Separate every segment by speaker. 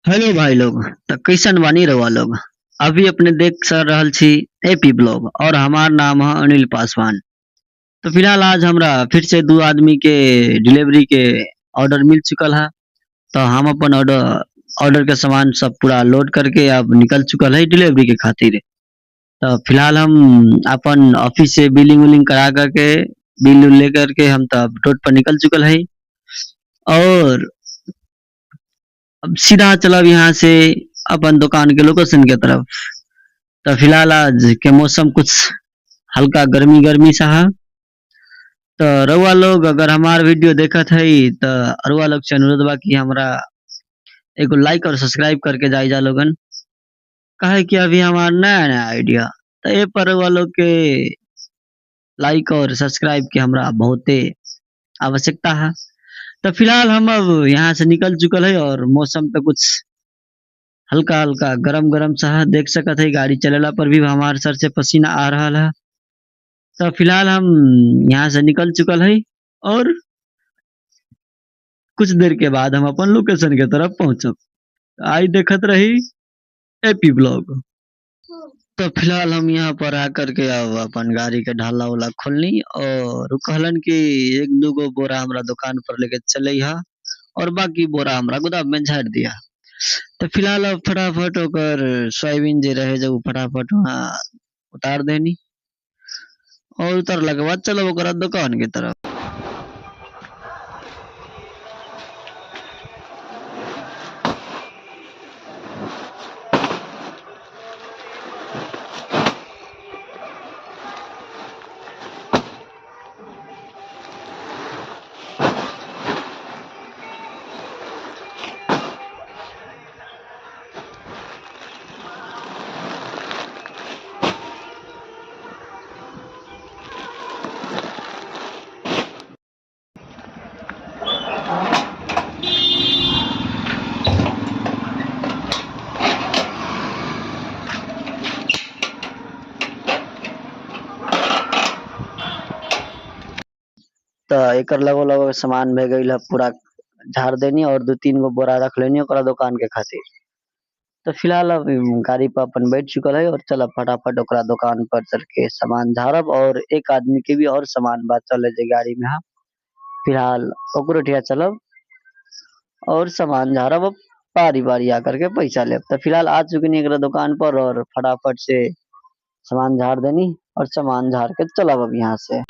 Speaker 1: Hello भाई लोग। तो कैसन बानी रहुआ लोग। अभी अपने देख सर रहल छी एपी ब्लॉग और हमार नाम है अनिल पासवान। तो फिलहाल आज हमरा फिर से दो आदमी के डिलीवरी के ऑर्डर मिल चुकल है। तो हम अपन ऑर्डर ऑर्डर के सामान सब पूरा लोड करके अब निकल चुकल है डिलीवरी के खातिर। तो फिलहाल हम अपन ऑफिस से बिलिंग विलिंग करा करके बिल उल लेकर के हम तब रोड पर निकल चुकल है। और अब सीधा चलब यहाँ से अपन दुकान के लोकेशन के तरफ। तो फिलहाल आज के मौसम कुछ हल्का गर्मी गर्मी सा है। तो रउआ लोग अगर हमार वीडियो देखत है तो रउआ लोग से अनुरोध बा कि हमरा एगो लाइक और सब्सक्राइब करके जाई जा लोगन। काहे कि अभी हमार नया नया आइडिया तो ए पर रउआ लोग के लाइक और सब्सक्राइब के हमरा बहुते आवश्यकता है। तो फिलहाल हम अब यहाँ से निकल चुकल है और मौसम पे कुछ हल्का हल्का गरम गरम सा है। देख सकत है गाड़ी चलेला पर भी हमार सर से पसीना आ रहा है। तो फिलहाल हम यहाँ से निकल चुकल है और कुछ देर के बाद हम अपन लोकेशन के तरफ पहुंचब। आई देखत रही एपी ब्लॉग। तो फिलहाल हम यहाँ पर आकर के अब अपन गाड़ी के ढाला उला खोलनी और उ कहलन कि एक दूगो बोरा हमरा दुकान पर लेके चले हा और बाकी बोरा हमरा गोदाम में झाड़ दिया। तो फिलहाल अब फटाफट ओकर सोयाबीन जे रहे जो फटाफट वहाँ उतार देनी और उतरला के बाद चलो ओकरा दुकान के तरफ। तो एकर लगो लगो सामान भे गईल है पूरा झाड़ देनी और दो तीन गो बोरा रख लेनी ओकरा दुकान के खातिर। तो फिलहाल अब गाड़ी पर अपन बैठ चुकल है और चल फटाफट ओकरा दुकान पर चल के सामान झाड़ब और एक आदमी के भी और सामान बात चले जे गाड़ी में। हम फिलहाल ओकरो ठिया चलब और सामान झाड़ब अब बारी बारी आकर के पैसा लेब। तो फिलहाल आ चुकी नहीं एकरा दुकान पर और फटाफट से सामान झाड़ देनी और सामान झाड़ के चलब अब यहाँ से।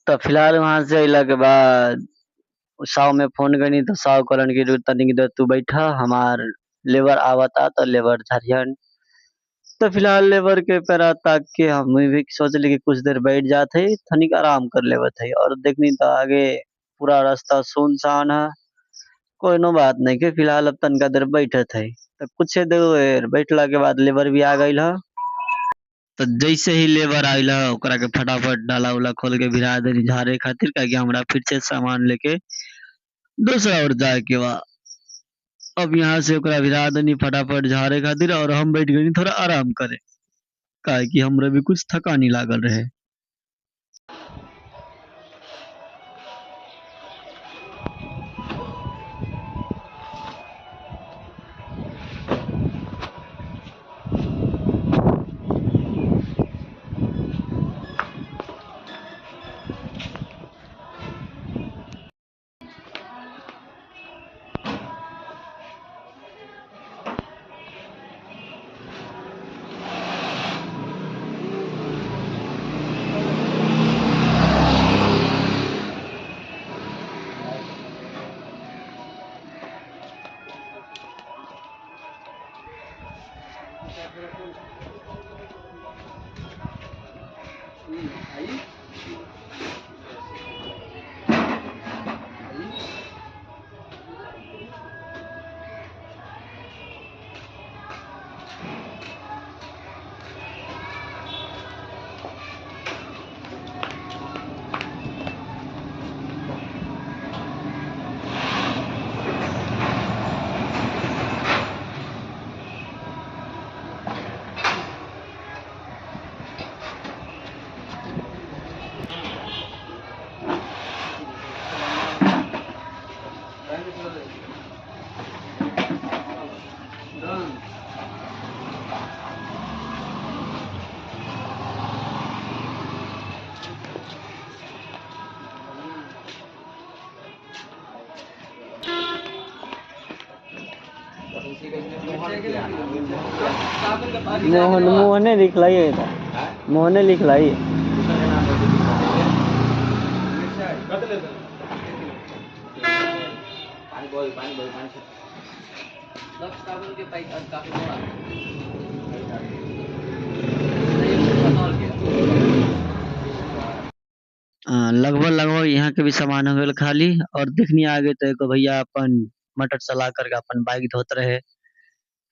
Speaker 1: तो फिलहाल वहां से अला के बाद साव में फोन करनी तो साव कहलन कि तनिक देर तू बैठा हमार लेबर आवता तो लेबर झरियन। तो फिलहाल लेबर के पैरा ताक के हम भी सोचली कि कुछ देर बैठ जाते है तनिक आराम कर लेवत है और देखनी तो आगे पूरा रास्ता सुनसान है। कोई नो बात नहीं के फिलहाल अब तनका देर बैठत है। तो कुछ देर बैठला के बाद लेबर भी आ गईल है। तो जैसे ही लेबर आइल है ओकरा के फटाफट डाला उला खोल के भिरा देनी झाड़े खातिर काहे हमरा फिर से सामान लेके दूसरा और जाए के बा। अब यहाँ से ओकरा भिरा देनी फटाफट झाड़े खातिर और हम बैठ गनी थोड़ा आराम करे काहे कि हमरा भी कुछ थकानी लागल रहे। मोहने लिखलाई है मोहने लिखलाई लगभग लगभग यहाँ के भी सामान हो गए खाली और देखनी आगे तो एगो भैया अपन मोटर चला करके अपन बाइक धोत रहे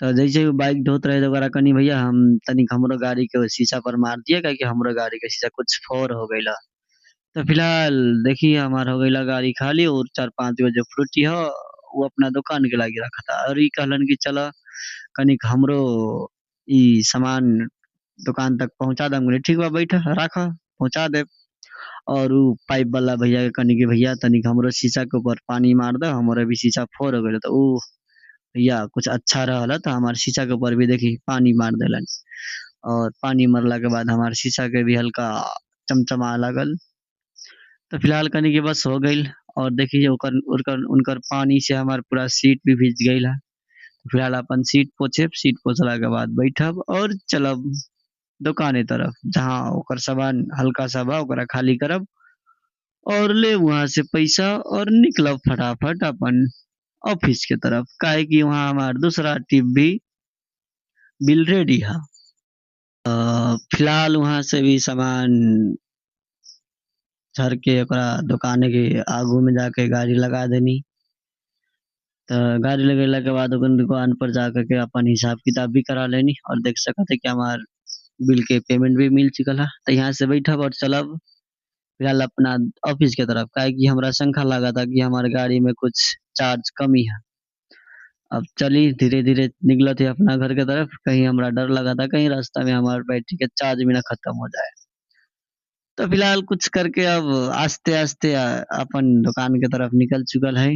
Speaker 1: तो जैसे वो बाइक धोत रहे तो ओकरा कनी भैया हम तनिक हमरो गाड़ी के शीशा पर मार दिए कि हमरो गाड़ी के शीशा कुछ फोर हो गइला तो फिलहाल देखिए हमार हो गइला गाड़ी खाली और 4-5 गो जो फ्रूटी हो वो अपना दुकान के लागी रखा था और ई कहलन कि चलो कनिक हमरो ई सामान दुकान तक पहुंचा दम ठीक बा बैठ राख पहुंचा दे और उ पाइप वाला भैया के कनी कि भैया तनिक हमरो शीशा के ऊपर पानी मार दो हमरो भी शीशा फोड़ हो गइल तो उ भैया कुछ अच्छा रहल तो हमार शीशा के ऊपर भी देखी पानी मार देलन और पानी मरला के बाद हमार शीशा के भी हल्का चमचमा लगल तो फिलहाल कनी के बस हो गइल और देखिए ओकर उनकर उनकर पानी से हमार पूरा सीट भी भीज गइल है फिलहाल अपन सीट पोछे सीट पोछला के बाद बैठब और चलब दुकाने तरफ जहाँ ओकर सामान हल्का सा बा ओकरा खाली करब और ले वहां से पैसा और निकलब फटाफट अपन ऑफिस के तरफ काहे कि वहाँ हमार दूसरा टिप भी बिल रेडी है फिलहाल वहां से भी सामान झर के ओकरा दुकाने के आगू में जाके गाड़ी लगा देनी तो गाड़ी लगेला के बाद ओकन दुकान पर जा के अपन हिसाब किताब भी करा लेनी और देख सकते कि हमार बिल के पेमेंट भी मिल चुकल है तो यहाँ से बैठब और चलब फिलहाल अपना ऑफिस के तरफ काहे कि हमरा शंका लगा था कि हमारे गाड़ी में कुछ चार्ज कमी है अब चली धीरे धीरे निकलत है अपना घर के तरफ कहीं हमरा डर लगा था कहीं रास्ता में हमारे बैटरी के चार्ज भी ना खत्म हो जाए तो फिलहाल कुछ करके अब आस्ते आस्ते अपन दुकान के तरफ निकल चुकल है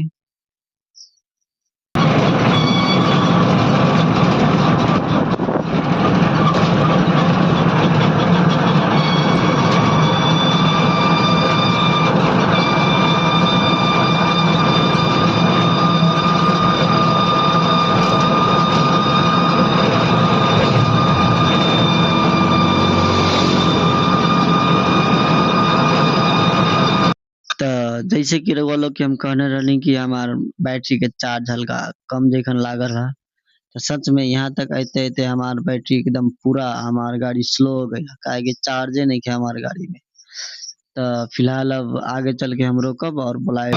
Speaker 1: तो जैसे कि रउआ लोग के हम कहने रहनी कि हमार बैटरी के चार्ज हल्का कम जैखन लागल है तो सच में यहाँ तक आते आते हमार बैटरी एकदम पूरा हमार गाड़ी स्लो हो गई काहे कि चार्जे नहीं है हमार गाड़ी में तो फिलहाल अब आगे चल के हम रोकब और बुलाए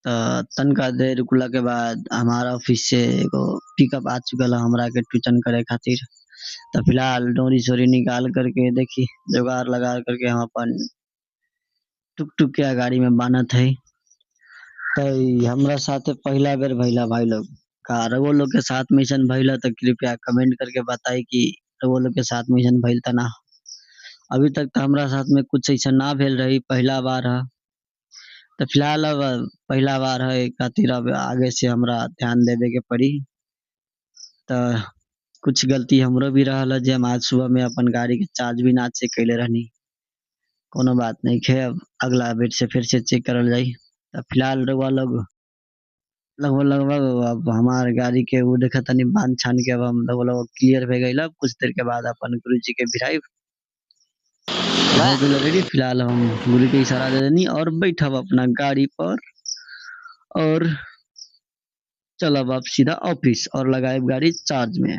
Speaker 1: तनका देर रुकला के बाद हमारा ऑफिस से एगो पिकअप आ चुकल है हमरा के ट्यूशन करे खातिर तो फिलहाल डोरी सोरी निकाल करके देखी जुगाड़ लगा करके हम अपन टुक टुक के गाड़ी में बानत है तो हमरा साथे पहला बेर भइला भाई लोग का रउआ लोग के साथ में ऐसन भइला तो कृपया कमेंट करके बताई कि रउआ लोग के साथ में ऐसन भइल त ना अभी तक तो हमरा साथ में कुछ ऐसा ना भेल रही पहला बार है तो फिलहाल अब पहला बार है खातिर अब आगे से हमरा ध्यान देवे के पड़ी तो कुछ गलती हमरो भी रहल है जे हम आज सुबह में अपन गाड़ी के चार्ज भी ना चेक कैले रहनी कोनो बात नहीं है अब अगला बेर से फिर से चेक करल जाई तो फिलहाल रउआ लोग लगभग लगभग अब हमार गाड़ी के वो देखा तनी बांध छान के अब हम लगभग क्लियर हो गई कुछ देर के बाद अपन गुरु जी के भिराई रेडी फिलहाल हम गुरु के इशारा दे देनी और बैठब अपना गाड़ी पर और चलब अब सीधा ऑफिस और लगाए गाड़ी चार्ज में